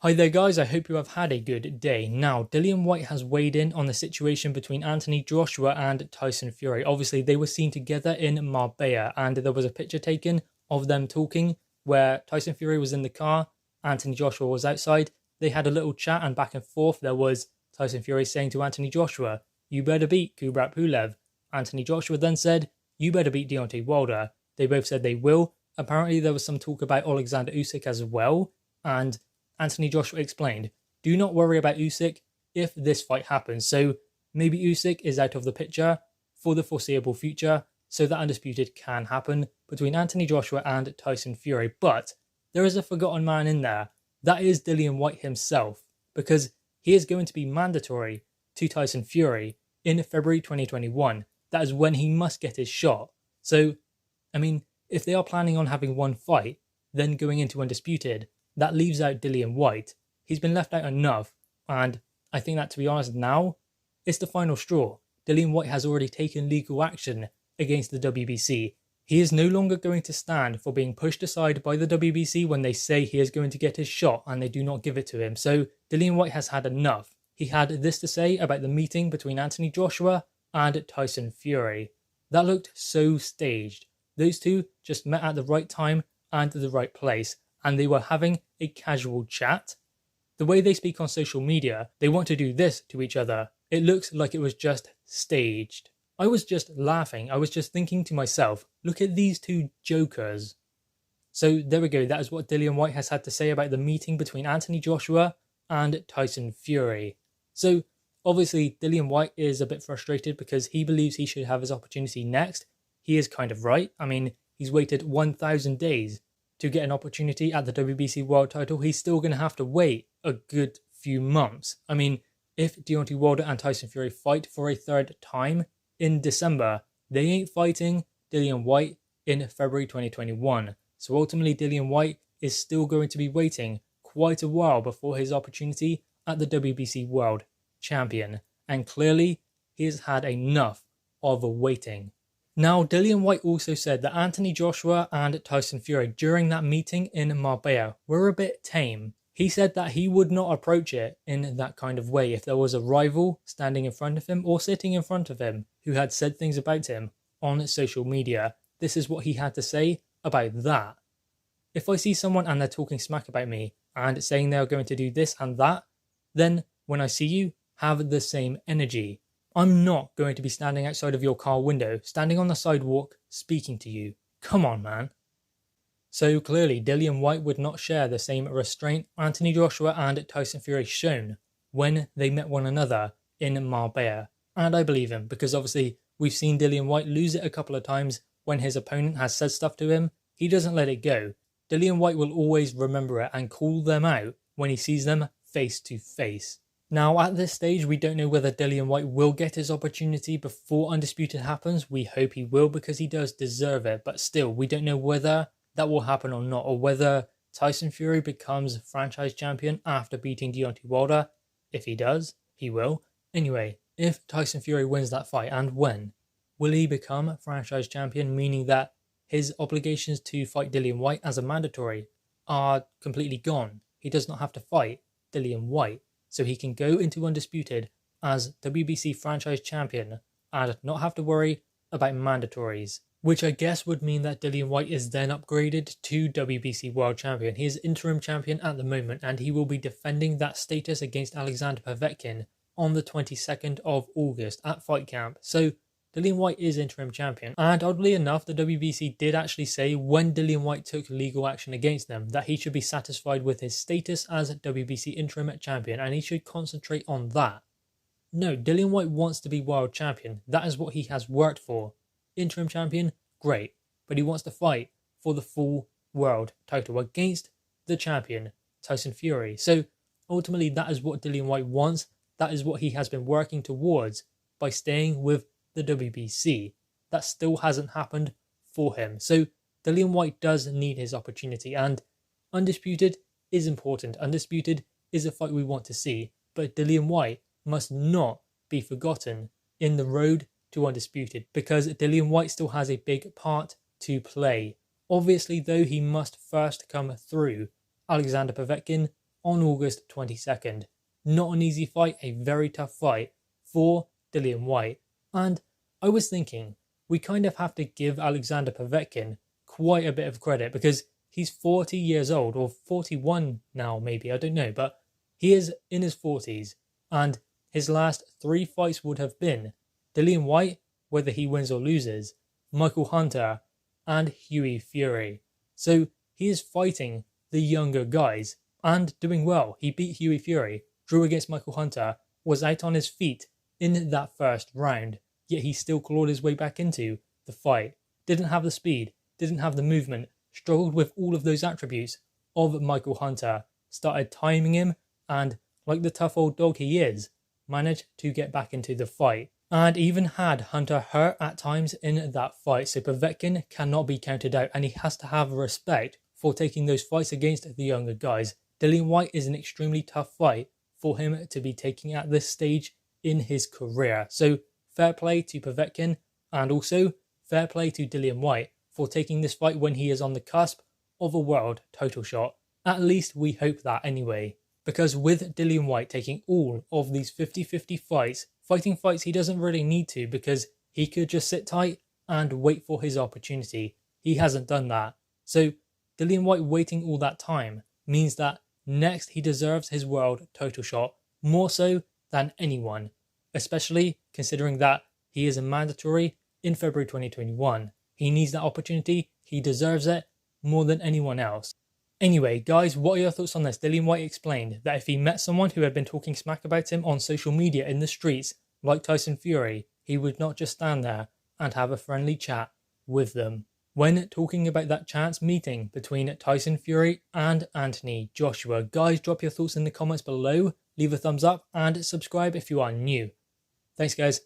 Hi there guys, I hope you have had a good day. Now, Dillian Whyte has weighed in on the situation between Anthony Joshua and Tyson Fury. Obviously, they were seen together in Marbella and there was a picture taken of them talking where Tyson Fury was in the car, Anthony Joshua was outside. They had a little chat and back and forth. There was Tyson Fury saying to Anthony Joshua, "You better beat Kubrat Pulev." Anthony Joshua then said, "You better beat Deontay Wilder." They both said they will. Apparently, there was some talk about Alexander Usyk as well, and Anthony Joshua explained, "Do not worry about Usyk if this fight happens." So maybe Usyk is out of the picture for the foreseeable future, so that undisputed can happen between Anthony Joshua and Tyson Fury. But there is a forgotten man in there. That is Dillian Whyte himself, because he is going to be mandatory to Tyson Fury in February 2021. That is when he must get his shot. So, I mean, if they are planning on having one fight, then going into undisputed, that leaves out Dillian Whyte. He's been left out enough, and I think that, to be honest, now it's the final straw. Dillian Whyte has already taken legal action against the WBC. He is no longer going to stand for being pushed aside by the WBC when they say he is going to get his shot and they do not give it to him. So Dillian Whyte has had enough. He had this to say about the meeting between Anthony Joshua and Tyson Fury. That looked so staged. Those two just met at the right time and the right place, and they were having a casual chat. The way they speak on social media, they want to do this to each other. It looks like it was just staged. I was just laughing. I was just thinking to myself, look at these two jokers. So there we go. That is what Dillian Whyte has had to say about the meeting between Anthony Joshua and Tyson Fury. So obviously Dillian Whyte is a bit frustrated because he believes he should have his opportunity next. He is kind of right. I mean, he's waited 1,000 days to get an opportunity at the WBC World title. He's still going to have to wait a good few months. I mean, if Deontay Wilder and Tyson Fury fight for a third time in December, they ain't fighting Dillian Whyte in February 2021. So ultimately, Dillian Whyte is still going to be waiting quite a while before his opportunity at the WBC World Champion. And clearly, he has had enough of waiting. Now, Dillian Whyte also said that Anthony Joshua and Tyson Fury during that meeting in Marbella were a bit tame. He said that he would not approach it in that kind of way if there was a rival standing in front of him or sitting in front of him who had said things about him on social media. This is what he had to say about that. If I see someone and they're talking smack about me and saying they're going to do this and that, then when I see you, have the same energy. I'm not going to be standing outside of your car window, standing on the sidewalk, speaking to you. Come on, man. So clearly, Dillian Whyte would not share the same restraint Anthony Joshua and Tyson Fury shown when they met one another in Marbella. And I believe him, because obviously we've seen Dillian Whyte lose it a couple of times when his opponent has said stuff to him. He doesn't let it go. Dillian Whyte will always remember it and call them out when he sees them face to face. Now, at this stage, we don't know whether Dillian Whyte will get his opportunity before Undisputed happens. We hope he will because he does deserve it. But still, we don't know whether that will happen or not, or whether Tyson Fury becomes franchise champion after beating Deontay Wilder. If he does, he will. Anyway, if Tyson Fury wins that fight, and when, will he become franchise champion, meaning that his obligations to fight Dillian Whyte as a mandatory are completely gone? He does not have to fight Dillian Whyte. So he can go into Undisputed as WBC franchise champion and not have to worry about mandatories. Which I guess would mean that Dillian Whyte is then upgraded to WBC World Champion. He is interim champion at the moment and he will be defending that status against Alexander Povetkin on the 22nd of August at Fight Camp. So Dillian Whyte is interim champion. And oddly enough, the WBC did actually say when Dillian Whyte took legal action against them that he should be satisfied with his status as WBC interim champion and he should concentrate on that. No, Dillian Whyte wants to be world champion. That is what he has worked for. Interim champion, great. But he wants to fight for the full world title against the champion, Tyson Fury. So ultimately, that is what Dillian Whyte wants. That is what he has been working towards by staying with the WBC. That still hasn't happened for him. So Dillian Whyte does need his opportunity, and Undisputed is important. Undisputed is a fight we want to see, but Dillian Whyte must not be forgotten in the road to Undisputed, because Dillian Whyte still has a big part to play. Obviously, though, he must first come through Alexander Povetkin on August 22nd. Not an easy fight, a very tough fight for Dillian Whyte. And I was thinking, we kind of have to give Alexander Povetkin quite a bit of credit because he's 40 years old, or 41 now maybe, I don't know, but he is in his 40s, and his last 3 fights would have been Dillian Whyte, whether he wins or loses, Michael Hunter, and Hughie Fury. So he is fighting the younger guys and doing well. He beat Hughie Fury, drew against Michael Hunter, was out on his feet in that first round, yet he still clawed his way back into the fight. Didn't have the speed, didn't have the movement, struggled with all of those attributes of Michael Hunter, started timing him, and like the tough old dog he is, managed to get back into the fight. And even had Hunter hurt at times in that fight, so Povetkin cannot be counted out, and he has to have respect for taking those fights against the younger guys. Dillian Whyte is an extremely tough fight for him to be taking at this stage in his career. So fair play to Povetkin, and also fair play to Dillian Whyte for taking this fight when he is on the cusp of a world title shot. At least we hope that anyway. Because with Dillian Whyte taking all of these 50-50 fights, fighting fights he doesn't really need to because he could just sit tight and wait for his opportunity. He hasn't done that. So Dillian Whyte waiting all that time means that next he deserves his world title shot more so than anyone, especially considering that he is a mandatory in February 2021. He needs that opportunity, he deserves it more than anyone else. Anyway, guys, what are your thoughts on this? Dillian Whyte explained that if he met someone who had been talking smack about him on social media in the streets, like Tyson Fury, he would not just stand there and have a friendly chat with them. When talking about that chance meeting between Tyson Fury and Anthony Joshua, guys, drop your thoughts in the comments below, leave a thumbs up and subscribe if you are new. Thanks, guys.